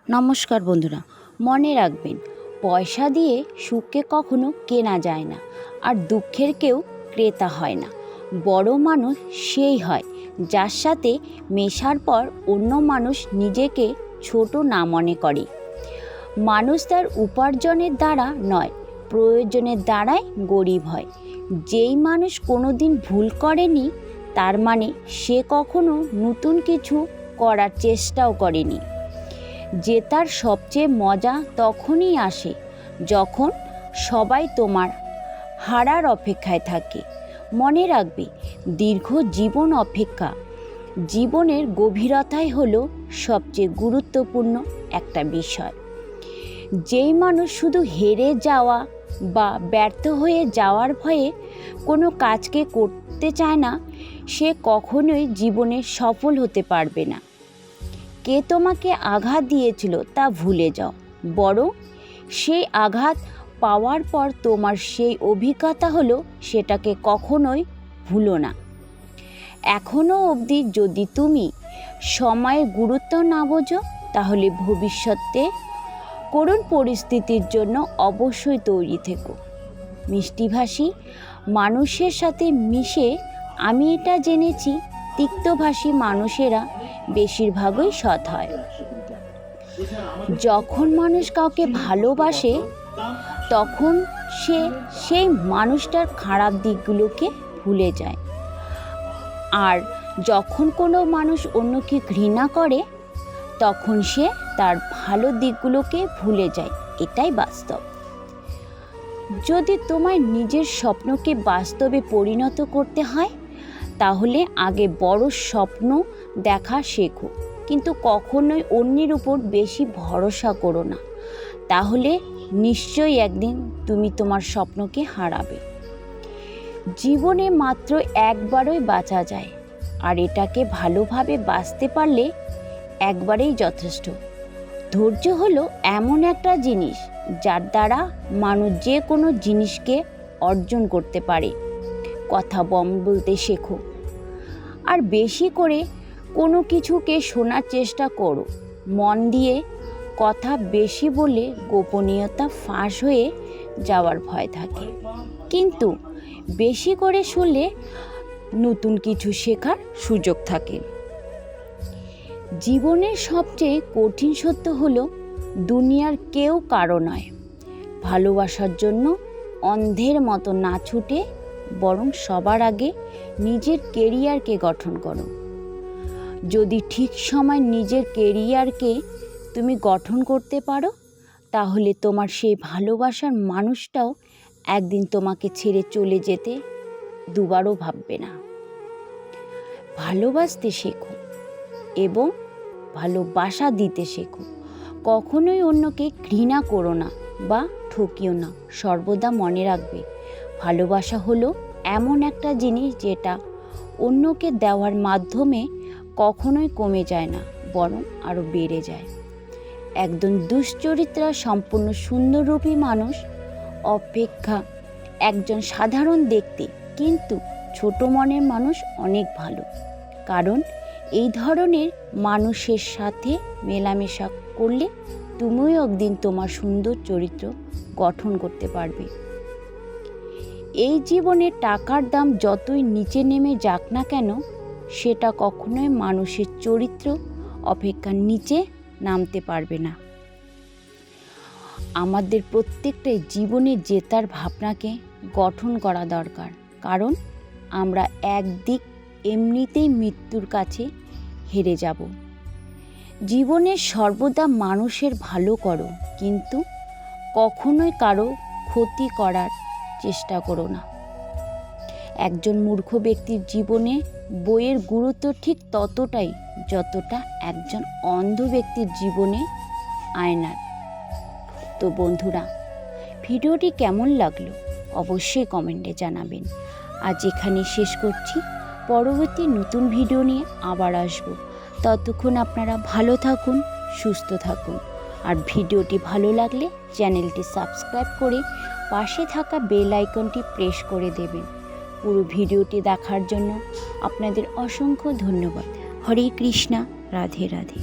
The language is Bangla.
নমস্কার বন্ধুরা, মনে রাখবেন পয়সা দিয়ে সুখকে কখনো কেনা যায় না, আর দুঃখের কেউ ক্রেতা হয় না। বড় মানুষ সেই হয় যার সাথে মেশার পর অন্য মানুষ নিজেকে ছোট না মনে করে। মানুষ তার উপার্জনের দ্বারা নয়, প্রয়োজনের দ্বারাই গরিব হয়। যেই মানুষ কোনো দিন ভুল করেনি তার মানে সে কখনো নতুন কিছু করার চেষ্টাও করেনি। জেতার সবচেয়ে মজা তখনই আসে যখন সবাই তোমার হারার অপেক্ষায় থাকে। মনে রাখবে, দীর্ঘ জীবন অপেক্ষা জীবনের গভীরতাই হলো সবচেয়ে গুরুত্বপূর্ণ একটা বিষয়। যেই মানুষ শুধু হেরে যাওয়া বা ব্যর্থ হয়ে যাওয়ার ভয়ে কোনো কাজকে করতে চায় না, সে কখনোই জীবনে সফল হতে পারবে না। কে তোমাকে আঘাত দিয়েছিল তা ভুলে যাও, বরং সেই আঘাত পাওয়ার পর তোমার সেই অভিজ্ঞতা হলো সেটাকে কখনোই ভুলো না। এখনও অবধি যদি তুমি সময়ের গুরুত্ব না বোঝো, তাহলে ভবিষ্যতে করুণ পরিস্থিতির জন্য অবশ্যই তৈরি থেকো। মিষ্টিভাষী মানুষের সাথে মিশে আমি এটা জেনেছি, তিক্তভাষী মানুষেরা বেশিরভাগই সৎ হয়। যখন মানুষ কাউকে ভালোবাসে তখন সে সেই মানুষটার খারাপ দিকগুলোকে ভুলে যায়, আর যখন কোনো মানুষ অন্যকে ঘৃণা করে তখন সে তার ভালো দিকগুলোকে ভুলে যায়। এটাই বাস্তব। যদি তোমার নিজের স্বপ্নকে বাস্তবে পরিণত করতে হয়, তাহলে আগে বড় স্বপ্ন দেখা শেখো, কিন্তু কখনোই অন্যের উপর বেশি ভরসা করো না। তাহলে নিশ্চয়ই একদিন তুমি তোমার স্বপ্নকে হারাবে। জীবনে মাত্র একবারই বাঁচা যায়, আর এটাকে ভালোভাবে বাঁচতে পারলে একবারেই যথেষ্ট। ধৈর্য হলো এমন একটা জিনিস যার দ্বারা মানুষ যে কোনো জিনিসকে অর্জন করতে পারে। কথা বলতে শেখো, আর বেশি করে কোনো কিছুকে শোনার চেষ্টা করো। মন দিয়ে কথা বেশি বলে গোপনীয়তা ফাঁস হয়ে যাওয়ার ভয় থাকে, কিন্তু বেশি করে শুনলে নতুন কিছু শেখার সুযোগ থাকে। জীবনের সবচেয়ে কঠিন সত্য হলো দুনিয়ার কেউ কারো নয়। ভালোবাসার জন্য অন্ধের মতো না ছুটে বরং সবার আগে নিজের কেরিয়ারকে গঠন করো। যদি ঠিক সময় নিজের কেরিয়ারকে তুমি গঠন করতে পারো, তাহলে তোমার সেই ভালোবাসার মানুষটাও একদিন তোমাকে ছেড়ে চলে যেতে দুবারও ভাববে না। ভালোবাসতে শেখো এবং ভালোবাসা দিতে শেখো। কখনোই অন্যকে ঘৃণা করো না বা ঠকিও না। সর্বদা মনে রাখবে, ভালোবাসা হলো এমন একটা জিনিস যেটা অন্যকে দেওয়ার মাধ্যমে কখনোই কমে যায় না, বরং আরও বেড়ে যায়। একজন দুশ্চরিত্রা সম্পূর্ণ সুন্দররূপী মানুষ অপেক্ষা একজন সাধারণ দেখতে কিন্তু ছোট মনের মানুষ অনেক ভালো, কারণ এই ধরনের মানুষের সাথে মেলামেশা করলে তুমিও একদিন তোমার সুন্দর চরিত্র গঠন করতে পারবে। এই জীবনে টাকার দাম যতই নিচে নেমে যাক না কেন, সেটা কখনোই মানুষের চরিত্র অপেক্ষা নিচে নামতে পারবে না। আমাদের প্রত্যেকটাই জীবনে জেতার ভাবনাকে গঠন করা দরকার, কারণ আমরা একদিক এমনিতেই মৃত্যুর কাছে হেরে যাব। জীবনে সর্বদা মানুষের ভালো করো, কিন্তু কখনোই কারো ক্ষতি করার চেষ্টা করো না। একজন মূর্খ ব্যক্তির জীবনে বইয়ের গুরুত্ব ঠিক ততটাই যতটা একজন অন্ধ ব্যক্তির জীবনে আয়নার। তো বন্ধুরা, ভিডিওটি কেমন লাগলো অবশ্যই কমেন্টে জানাবেন। আজ এখানে শেষ করছি, পরবর্তী নতুন ভিডিও নিয়ে আবার আসব। ততক্ষণ আপনারা ভালো থাকুন, সুস্থ থাকুন, আর ভিডিওটি ভালো লাগলে চ্যানেলটি সাবস্ক্রাইব করে পাশে থাকা বেল আইকনটি প্রেস করে দেবেন। পুরো ভিডিওটি দেখার জন্য আপনাদের অসংখ্য ধন্যবাদ। হরে কৃষ্ণা, রাধে রাধে।